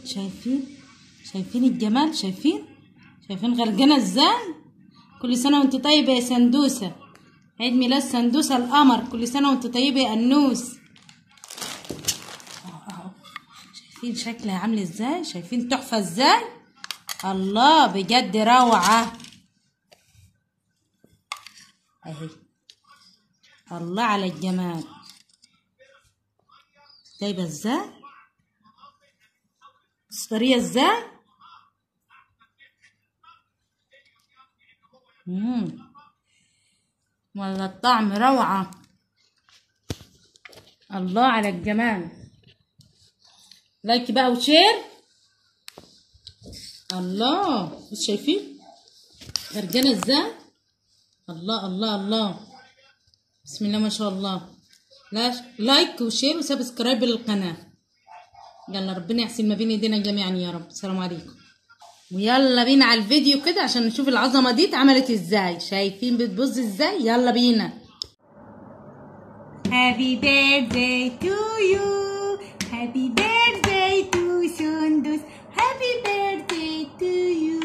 شايفين الجمال؟ شايفين غرقانه ازاي؟ كل سنه وانت طيبه يا سندوسه، عيد ميلاد سندوسه القمر، كل سنه وانت طيبه يا انوس. اهو شايفين شكلها عامل ازاي؟ شايفين تحفه ازاي؟ الله بجد روعه اهي. الله على الجمال، جايبه ازاي؟ طريه ازاي؟ ولا الطعم روعه. الله على الجمال، لايك بقى وشير. الله بص شايفين غرقانه ازاي؟ الله الله الله، بسم الله ما شاء الله. لايك وشير وسبسكرايب للقناه. يلا ربنا يحسن ما بين ايدينا جميعا يا رب. السلام عليكم. ويلا بينا على الفيديو كده عشان نشوف العظمه دي اتعملت ازاي. شايفين بتبص ازاي؟ يلا بينا. Happy birthday to you, happy birthday to سندس, happy birthday to you.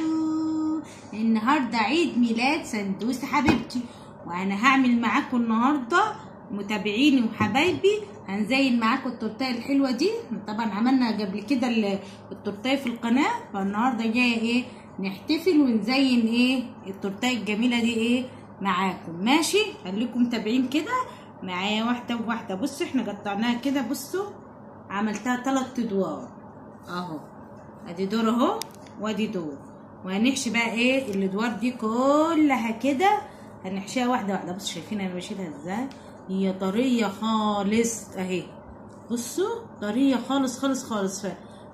النهارده عيد ميلاد سندوس حبيبتي، وانا هعمل معاكم النهارده متابعيني وحبايبي، هنزين معاكم التورتيه الحلوه دي. طبعا عملنا قبل كده التورتيه في القناه، فالنهارده جايه ايه نحتفل ونزين ايه التورتيه الجميله دي ايه معاكم. ماشي، خليكم متابعين كده معايا واحده بواحده. بصوا احنا قطعناها كده، بصوا عملتها 3 ادوار اهو، ادي دور اهو وادي دور، وهنحشي بقى ايه الادوار دي كلها كده، هنحشيها واحده واحده. بصوا شايفين انا بشيلها ازاي؟ هي طريه خالص اهي، بصوا طريه خالص خالص خالص،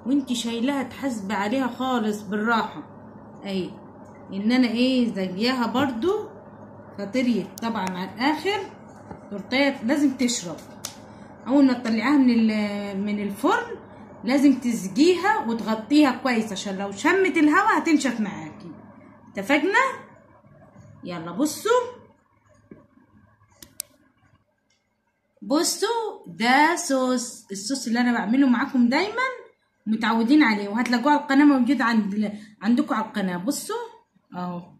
وانتي شايلاها تحاسبي عليها خالص بالراحه اهي، ان انا ايه زيها برضو فطريت طبعا على الاخر. التورتيه لازم تشرب اول ما تطلعيها من الفرن، لازم تسقيها وتغطيها كويس عشان لو شمت الهواء هتنشف معاكي. اتفقنا؟ يلا بصوا ده الصوص اللي انا بعمله معاكم دايما متعودين عليه، وهتلاقوه على القناه موجود عندكم على القناه. بصوا اهو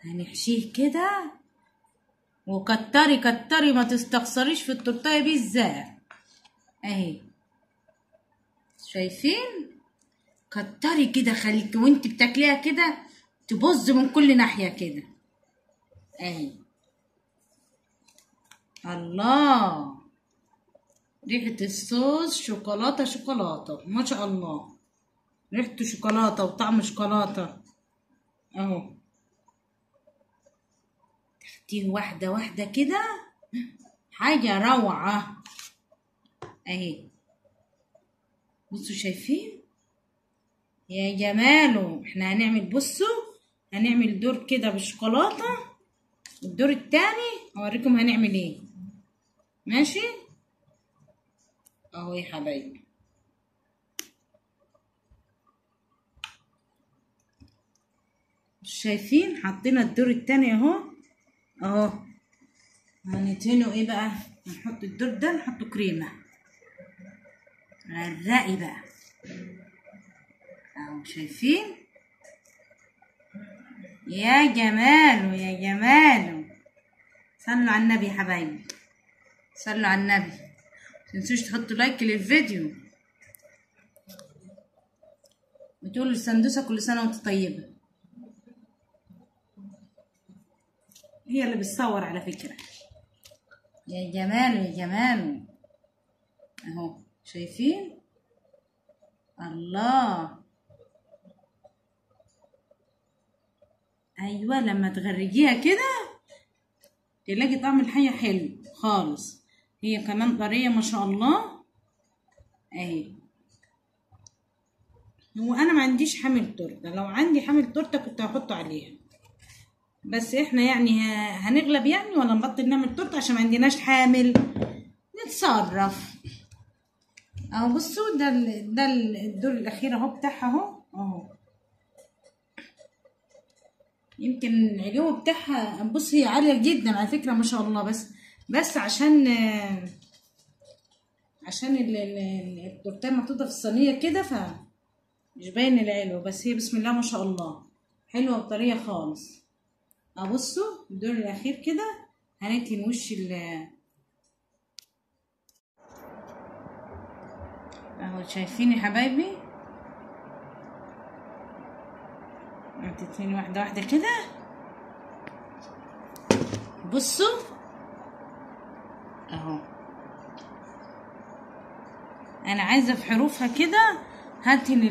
هنحشيه كده، وكتري ما تستخسريش في التورتيه بالذات اهي. شايفين؟ كتري كده، خليكي وانت بتاكليها كده تبظ من كل ناحيه كده اهي. الله، ريحه الصوص شوكولاته ما شاء الله، ريحته شوكولاته وطعم شوكولاته اهو. تحطيه واحده واحده كده، حاجه روعه اهي. بصوا شايفين يا جماله؟ احنا هنعمل، بصوا هنعمل دور كده بالشوكولاته، والدور التاني اوريكم هنعمل ايه. ماشي اهو يا حبايبي. شايفين حطينا الدور التاني اهو. هندهنه ايه بقى؟ هنحط الدور ده نحطه كريمه، غرقي بقى اهو. شايفين يا جماله؟ صلوا على النبي يا حبايبي، صلوا على النبي. متنسوش تحطوا لايك للفيديو وتقولوا للسندوسه كل سنه وانت طيبه. هي اللي بتصور على فكره. يا جماله اهو. شايفين؟ الله، ايوه لما تغرجيها كده تلاقي طعم الحاجه حلو خالص. هي كمان طريه ما شاء الله اهي. هو انا ما عنديش حامل تورته، لو عندي حامل تورته كنت هحطه عليها، بس احنا يعني هنغلب يعني ولا نبطل نعمل تورته عشان ما عندناش حامل، نتصرف اهو. بصوا ده الدور الاخير اهو بتاعها اهو. يمكن العلو بتاعها، بص هي عاليه جدا على فكره ما شاء الله، بس عشان التورتيه محطوطه في الصينيه كده مش باين العلو، بس هي بسم الله ما شاء الله حلوه بطريقه خالص. ابصوا الدور الاخير كده هنتهن وش اهو. شايفين يا حبايبي؟ هتتهني واحده واحده كده. بصوا اهو، انا عايزه في حروفها كده هدهن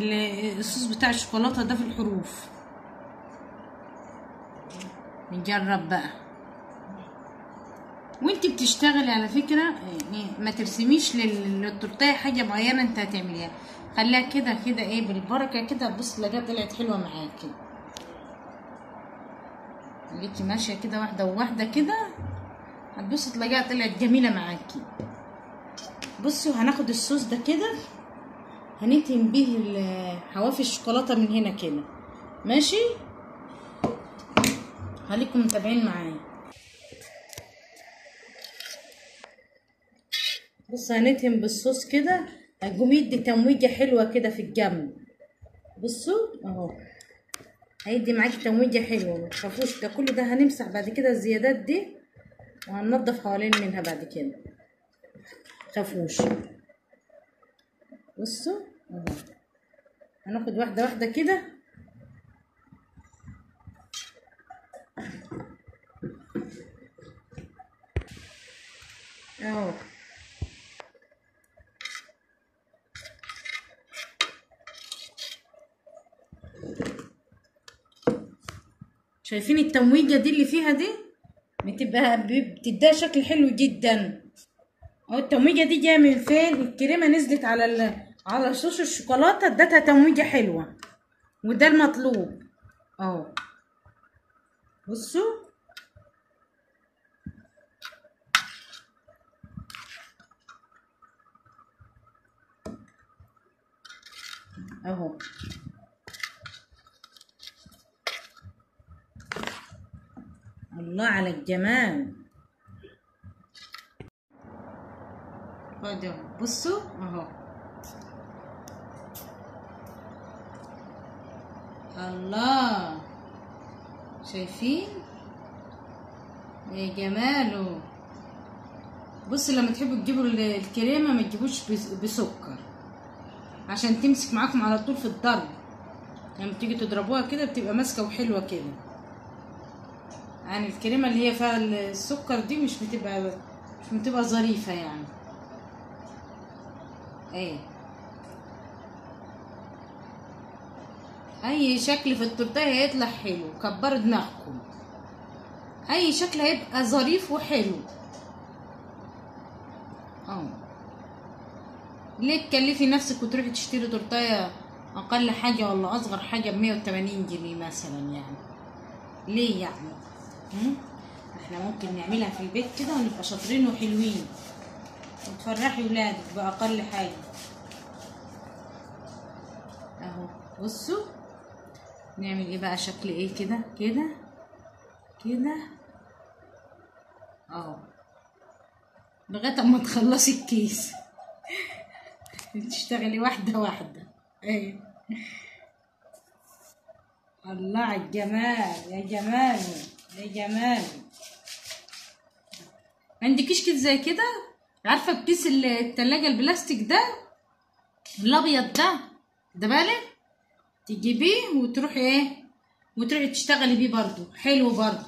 الصوص بتاع الشوكولاته ده في الحروف. نجرب بقى. وانت بتشتغلي على فكره يعني ما ترسميش للتورتيه حاجه معينه انت هتعمليها، خليها كده كده ايه بالبركه كده. بص تلاقيها طلعت حلوه معاكي. خليكي ماشيه كده واحده وواحده كده، هتبصي تلاقيها طلعت جميله معاكي. بصوا هناخد الصوص ده كده هنتهم بيه حواف الشوكولاته من هنا كده، ماشي؟ خليكم متابعين معايا. بص هنتهم بالصوص كده، هتقوم يدي تمويجه حلوه كده في الجنب. بصوا اهو هيدي معاكي تمويجه حلوه، متخافوش. ده كل ده هنمسح بعد كده الزيادات دي وهننضف حوالين منها بعد كده، متخافوش. بصوا اهو هناخد واحده واحده كده اهو. شايفين التمويجه دي اللي فيها دي بتديها شكل حلو جدا. اهو التمويجه دي جايه من فين؟ الكريمه نزلت على صوص الشوكولاته ادتها تمويجه حلوه، وده المطلوب اهو. بصوا اهو. الله على الجمال. خدوا بصوا اهو. الله، شايفين يا جماله؟ بصوا لما تحبوا تجيبوا الكريمه ما تجيبوش بسكر عشان تمسك معاكم على طول في الضرب. لما تيجي تضربوها كده بتبقى ماسكه وحلوه كده. يعني الكريمه اللي هي فيها السكر دي مش بتبقى ظريفه يعني. ايه اي شكل في التورتيه هيطلع حلو، كبروا دماغكم. اي شكل هيبقى ظريف وحلو. ليه تكلفي نفسك وتروحي تشتري تورتيه اقل حاجه ولا اصغر حاجه ب180 جنيه مثلا؟ يعني ليه يعني؟ احنا ممكن نعملها في البيت كده ونبقى شاطرين وحلوين وتفرحي ولادك باقل حاجه اهو. بصوا نعمل ايه بقى؟ شكل ايه كده كده كده اهو لغايه اما تخلصي الكيس. تشتغلي واحده واحده. ايه الله على الجمال يا جمال يا جمال. عندكيش كده زي كده؟ عارفه بكيس التلاجة البلاستيك ده الابيض ده بالك تجيبيه وتروحي ايه وتروحي تشتغلي بيه برضو حلو برضو.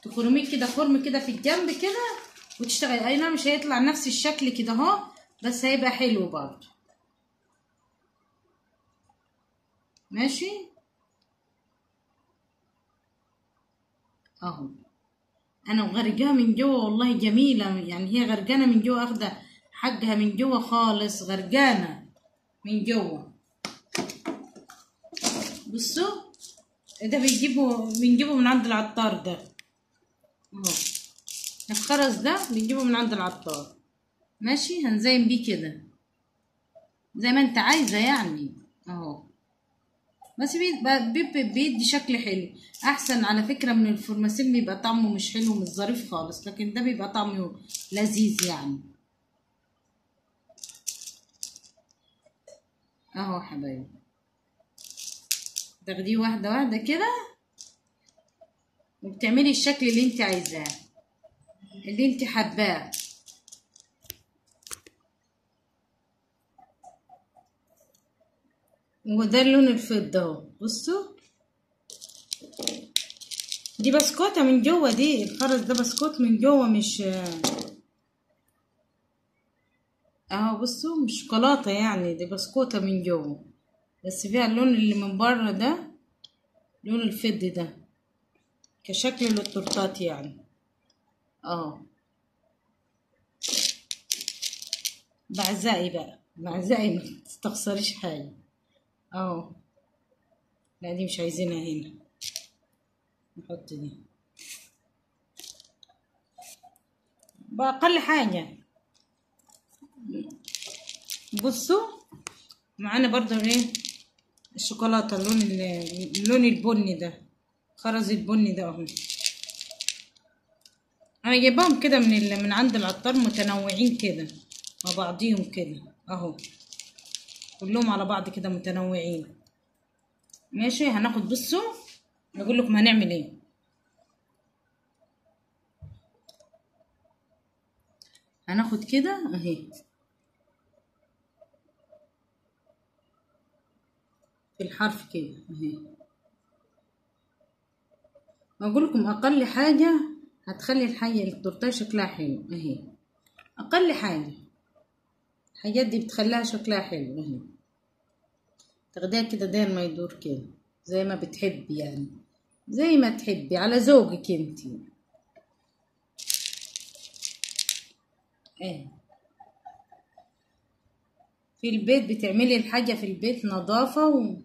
تخرميه كده خرم كده في الجنب كده وتشتغلي. اي نعم مش هيطلع نفس الشكل كده اهو، بس هيبقى حلو برضو. ماشي اهو. انا غرقاها من جوه والله جميله. يعني هي غرقانه من جوه، اخده حقها من جوه خالص، غرقانه من جوه. بصوا ده بنجيبه من عند العطار ده اهو. الخرز ده بنجيبه من عند العطار. ماشي هنزين بيه كده زي ما انت عايزه يعني اهو. بس بيدي شكل حلو احسن على فكره من الفورماسيل. بيبقى طعمه مش حلو مش ظريف خالص، لكن ده بيبقى طعمه لذيذ يعني اهو حبايبي. تاخديه واحدة واحدة كده وبتعملي الشكل اللي انت عايزاه، اللي انت حباه. وده اللون الفضة اهو، بصوا دي بسكوتة من جوه، دي الخرز ده بسكوت من جوه، مش اهو بصوا مش شوكولاتة يعني، دي بسكوتة من جوه بس فيها اللون اللي من بره ده، لون الفضي ده كشكل للتورتات يعني. اه بعزقي بقى، بعزقي ما تستخسريش حاجة. اه لا دي مش عايزينها هنا، نحط دي بأقل حاجة. بصوا معانا برضو ايه الشوكولاتة، اللون البني ده، خرز البني ده اهو. انا جايباهم كده من عند العطار متنوعين كده مع بعضيهم كده اهو، كلهم على بعض كده متنوعين. ماشي هناخد، بصوا اقول لكم هنعمل ايه. هناخد كده اهي في الحرف كده اهي، اقول لكم اقل حاجه هتخلي الحاجه التورتيه شكلها حلو اهي، اقل حاجه الحاجات دي بتخليها شكلها حلو اهي. تاخديها كده داير ما يدور كده زي ما بتحبي يعني، زي ما تحبي على ذوقك انتي اهي. في البيت بتعملي الحاجه في البيت نظافه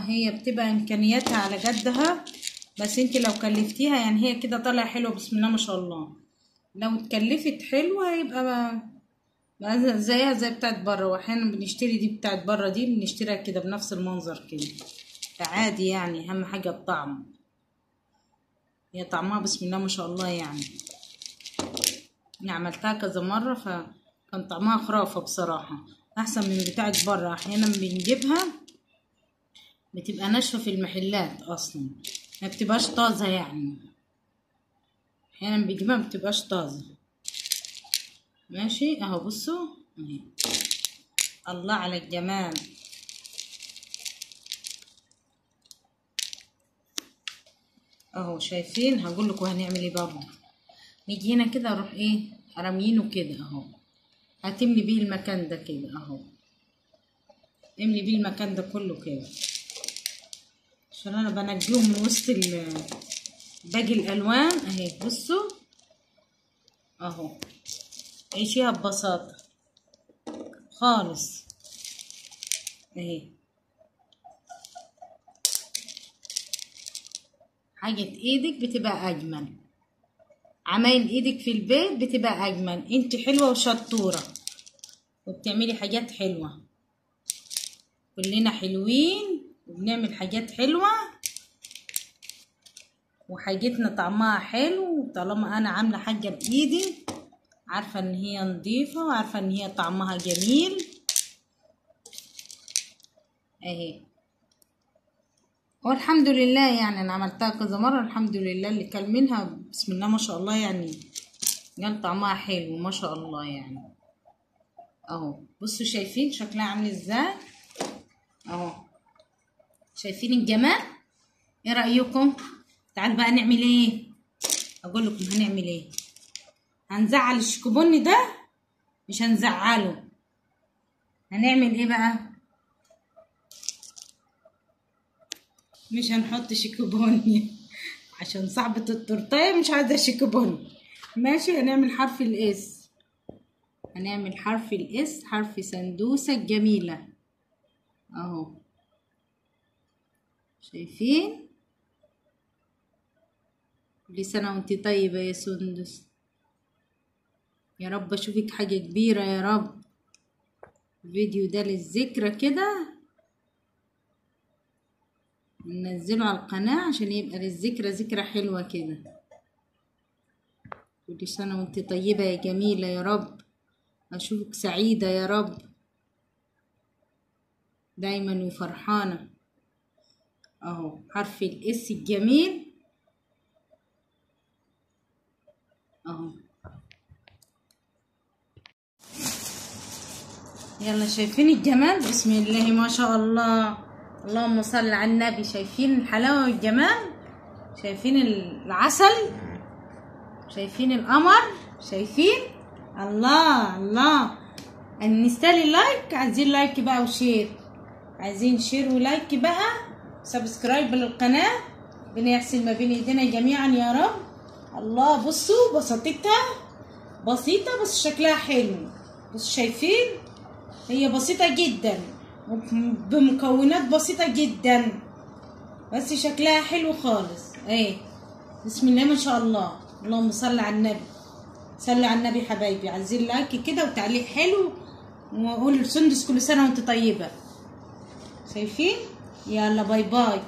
هي بتبقى امكانياتها على قدها، بس انت لو كلفتيها يعني هي كده طالعه حلوه بسم الله ما شاء الله. لو اتكلفت حلوه يبقى بقى زيها زي بتاعت بره، واحيانا بنشتري دي بتاعت بره، دي بنشتريها كده بنفس المنظر كده فعادي يعني. اهم حاجه الطعم، هي طعمها بسم الله ما شاء الله يعني. انا عملتها كذا مره فكان طعمها خرافه بصراحه، احسن من بتاعت بره. احيانا بنجيبها بتبقى ناشفه في المحلات اصلا، ما بتبقاش طازه يعني، احيانا بنجيبها ما بتبقاش طازه. ماشي اهو بصوا اهي، الله على الجمال. اهو شايفين، هقول لكم هنعمل ايه بابا. نيجي هنا كده اروح ايه راميينه كده اهو، هتملي بيه المكان ده كده اهو، املي بيه المكان ده كله كده عشان انا بنجيهم من وسط باقي الالوان اهي. بصوا اهو عيشيها ببساطه خالص اهي. حاجه ايدك بتبقى اجمل، عمايل ايدك في البيت بتبقى اجمل. انت حلوه وشطوره وبتعملي حاجات حلوه، كلنا حلوين وبنعمل حاجات حلوه وحاجتنا طعمها حلو، طالما انا عامله حاجه بايدي عارفه ان هي نظيفه وعارفه ان هي طعمها جميل اهي. والحمد لله يعني انا عملتها كذا مره، الحمد لله اللي كل منها بسم الله ما شاء الله يعني قال طعمها حلو ما شاء الله يعني. اهو بصوا شايفين شكلها عامل ازاي اهو، شايفين الجمال. ايه رايكم؟ تعالوا بقى نعمل ايه، اقول لكم هنعمل ايه. هنزعل الشيكوبوني ده، مش هنزعله. هنعمل ايه بقى، مش هنحط شيكوبوني عشان صاحبة التورتايه مش عايزة شيكوبوني. ماشي هنعمل حرف الاس، هنعمل حرف الاس، حرف سندوسة جميلة اهو. شايفين؟ كل سنة وانت طيبة يا سندس، يا رب اشوفك حاجة كبيرة يا رب. الفيديو ده للذكرى كده ننزله على القناة عشان يبقى للذكرى، ذكرى حلوة كده. كل سنة وانت طيبة يا جميلة يا رب، اشوفك سعيدة يا رب دايما وفرحانة. اهو حرف الاس الجميل اهو. يلا شايفين الجمال؟ بسم الله ما شاء الله، اللهم صل على النبي. شايفين الحلاوة والجمال؟ شايفين العسل؟ شايفين القمر؟ شايفين؟ الله الله. نستاهل لايك، عايزين لايك بقى وشير، عايزين شير ولايك بقى، سبسكرايب للقناة. ربنا يحسن ما بين ايدينا جميعا يا رب. الله بصوا بساطتها، بسيطة بس شكلها حلو. بصوا شايفين؟ هي بسيطة جدا بمكونات بسيطة جدا بس شكلها حلو خالص. ايه بسم الله ما شاء الله، اللهم صل على النبي. صلوا على النبي حبايبي، عايزين لايك كده وتعليق حلو، واقول لسندس كل سنة وانت طيبة. شايفين؟ يلا باي باي.